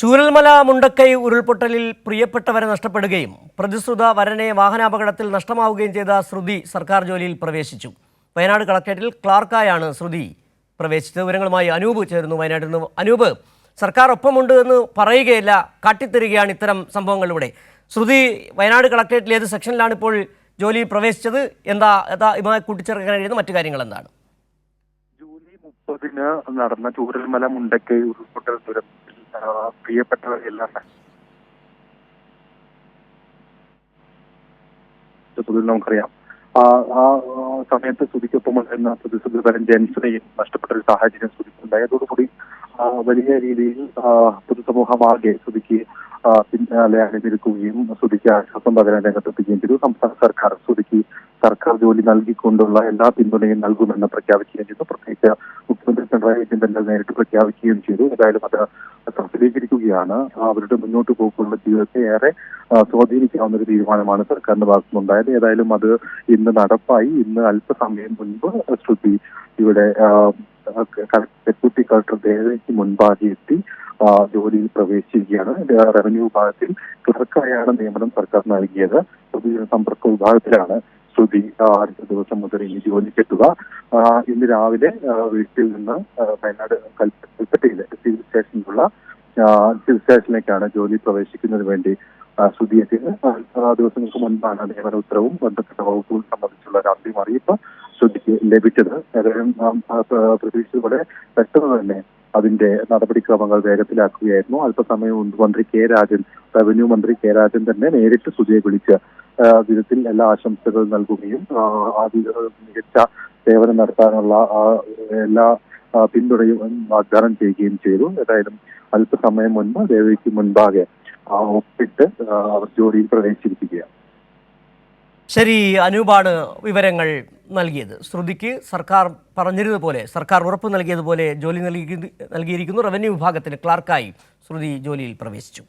ചൂരൽമല മുണ്ടക്കൈ ഉരുൾപൊട്ടലിൽ പ്രിയപ്പെട്ടവരെ നഷ്ടപ്പെടുകയും പ്രതിശ്രുത വരനെ വാഹനാപകടത്തിൽ നഷ്ടമാവുകയും ചെയ്ത ശ്രുതി സർക്കാർ ജോലിയിൽ പ്രവേശിച്ചു. വയനാട് കളക്ടറേറ്റിൽ ക്ലാർക്കായാണ് ശ്രുതി പ്രവേശിച്ചത്. വിവരങ്ങളുമായി അനൂപ് ചേരുന്നു വയനാട്ടിൽ നിന്ന്. അനൂപ്, സർക്കാർ ഒപ്പമുണ്ട് എന്ന് പറയുകയല്ല, കാട്ടിത്തരികയാണ് ഇത്തരം സംഭവങ്ങളിലൂടെ. ശ്രുതി വയനാട് കളക്ടറേറ്റിൽ ഏത് സെക്ഷനിലാണ് ഇപ്പോൾ ജോലിയിൽ പ്രവേശിച്ചത്? ഇതുമായി കൂട്ടിച്ചേർക്കാൻ കഴിയുന്ന മറ്റു കാര്യങ്ങൾ എന്താണ്? ജൂലൈ 30-ന് നടന്ന ചൂരൽമല മുണ്ടക്കൈ ഉരുൾപൊട്ടൽ ദുരന്തത്തിൽ പ്രിയപ്പെട്ടവരെല്ലാം നമുക്കറിയാം. ആ സമയത്ത് ശ്രുതിക്കൊപ്പമുണ്ടായിരുന്ന പ്രതിസുധരൻ ജെൻസിനെയും നഷ്ടപ്പെട്ട ഒരു സാഹചര്യം ശ്രുതിക്കുണ്ടായി. അതോടുകൂടി വലിയ രീതിയിൽ പൊതുസമൂഹമാകെ ശ്രുതിക്ക് പിന്നാലെ അണിനിരക്കുകയും ശ്രുതിക്ക് ആശ്വാസം പകരാൻ രംഗത്തെത്തുകയും ചെയ്തു. സംസ്ഥാന സർക്കാർ ശ്രുതിക്ക് സർക്കാർ ജോലി നൽകിക്കൊണ്ടുള്ള എല്ലാ പിന്തുണയും നൽകുമെന്ന് പ്രഖ്യാപിക്കുകയും ചെയ്തു. പ്രത്യേകിച്ച് മുഖ്യമന്ത്രി പിണറായി വിജയൻ തന്നെ നേരിട്ട് പ്രഖ്യാപിക്കുകയും ചെയ്തു. ഏതായാലും അത് സഫലീകരിക്കുകയാണ്. അവരുടെ മുന്നോട്ട് പോക്കുള്ള ജീവിതത്തെ ഏറെ സ്വാധീനിക്കാവുന്ന ഒരു തീരുമാനമാണ് സർക്കാരിന്റെ ഭാഗത്തുനിന്നുണ്ടായത്. ഏതായാലും അത് ഇന്ന് നടപ്പായി. ഇന്ന് അല്പസമയം മുൻപ് ശ്രുതി ഇവിടെ ഡെപ്യൂട്ടി കളക്ടർ ദേവയ്ക്ക് മുൻപാകെ എത്തി ജോലിയിൽ പ്രവേശിച്ചിരിക്കുകയാണ്. റവന്യൂ വിഭാഗത്തിൽ ക്ലർക്കായാണ് നിയമനം സർക്കാർ നൽകിയത്. സമ്പർക്ക വിഭാഗത്തിലാണ് ശ്രുതി അടുത്ത ദിവസം മുതൽ ഈ ജോലിക്കെത്തുക. ഇന്ന് രാവിലെ വീട്ടിൽ നിന്ന് വയനാട് കൽപ്പറ്റയിലെ സിവിൽ സ്റ്റേഷനിലേക്കാണ് ജോലി പ്രവേശിക്കുന്നതിന് വേണ്ടി ശ്രുതി എത്തിയത്. ദിവസങ്ങൾക്ക് മുൻപാണ് നിയമന ഉത്തരവും ബന്ധപ്പെട്ട വകുപ്പുകൾ സംബന്ധിച്ചുള്ള രാത്രി അറിയിപ്പ് ശ്രുതിക്ക് ലഭിച്ചത്. ഏതായാലും പ്രതീക്ഷിച്ചതുപോലെ പെട്ടെന്ന് തന്നെ അതിന്റെ നടപടിക്രമങ്ങൾ വേഗത്തിലാക്കുകയായിരുന്നു. അല്പസമയം മുൻപ് റവന്യൂ മന്ത്രി കെ രാജൻ തന്നെ നേരിട്ട് ശ്രുതിയെ വിളിച്ച് വിധത്തിൽ എല്ലാ ആശംസകളും നൽകുകയും മികച്ച സേവനം നടത്താനുള്ള എല്ലാ പിന്തുണയും വാഗ്ദാനം ചെയ്യുകയും ചെയ്തു. ഏതായാലും അല്പസമയം മുൻപ് ദേവയ്ക്ക് മുൻപാകെ ഒപ്പിട്ട് അവർ ജോലിയിൽ പ്രവേശിച്ചിരിക്കുകയാണ്. ശരി, അനൂപാണ് വിവരങ്ങൾ നൽകിയത്. ശ്രുതിക്ക് സർക്കാർ പറഞ്ഞിരുന്നതുപോലെ, സർക്കാർ ഉറപ്പ് നൽകിയതുപോലെ ജോലി നൽകിയിരിക്കുന്നു. റവന്യൂ വിഭാഗത്തിന് ക്ലാർക്കായി ശ്രുതി ജോലിയിൽ പ്രവേശിച്ചു.